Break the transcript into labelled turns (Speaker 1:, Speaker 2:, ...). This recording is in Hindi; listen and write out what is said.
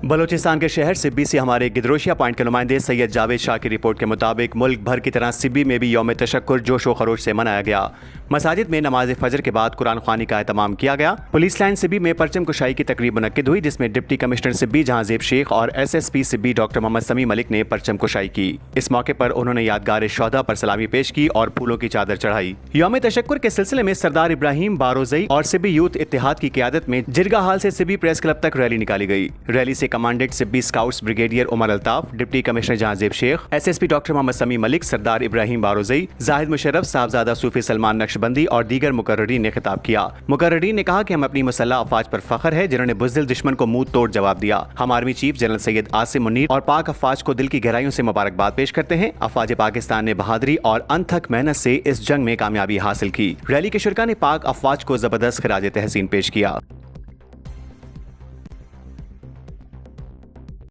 Speaker 1: बलूचिस्तान के शहर सिब्बी से हमारे गिदरोशिया पॉइंट के नुमाइंदे सैयद जावेद शाह की रिपोर्ट के मुताबिक मुल्क भर की तरह सिब्बी में भी यौम तशक्कुर जोश व खरोश से मनाया गया। मसाजिद में नमाज फजर के बाद कुरान ख्वानी का एहतमाम किया गया। पुलिस लाइन सिब्बी में परचम कुशाई की तकरीब मुनक्किद हुई, जिसमें डिप्टी कमिश्नर सिब्बी जहांजेब शेख और SSP सिब्बी डॉक्टर मोहम्मद समी मलिक ने परचम कुशाई की। इस मौके पर उन्होंने यादगार शोहदा पर सलामी पेश की और फूलों की चादर चढ़ाई। यौम तशक्कुर के सिलसिले में सरदार इब्राहिम बारोजई और सिब्बी यूथ इत्तेहाद की क़यादत में जिरगा हाल से सिब्बी प्रेस क्लब तक रैली निकाली गई। रैली से commandant Sibi scouts brigadier Umar Altaf, deputy commissioner Jahanzeb Sheikh, SSP doctor Mohammad Sami Malik, सरदार इब्राहिम बारोजई, जाहिद मुशर्रफ, साहबजादा सूफी सलमान नक्शबंदी और दीगर मुकर्ररीन ने खिताब किया। मुकर्ररीन ने कहा कि हम अपनी मुसल्लह अफवाज पर फख्र है जिन्होंने बुज़दिल दुश्मन को मुंह तोड़ जवाब दिया। हम army chief general Syed Asim Munir और पाक अफवाज को दिल की गहराइयों से मुबारकबाद पेश करते हैं। अफवाज पाकिस्तान ने बहादुरी और अनथक मेहनत से इस जंग में कामयाबी हासिल की। रैली के शुरका ने पाक अफवाज को जबरदस्त खिराज तहसीन पेश किया।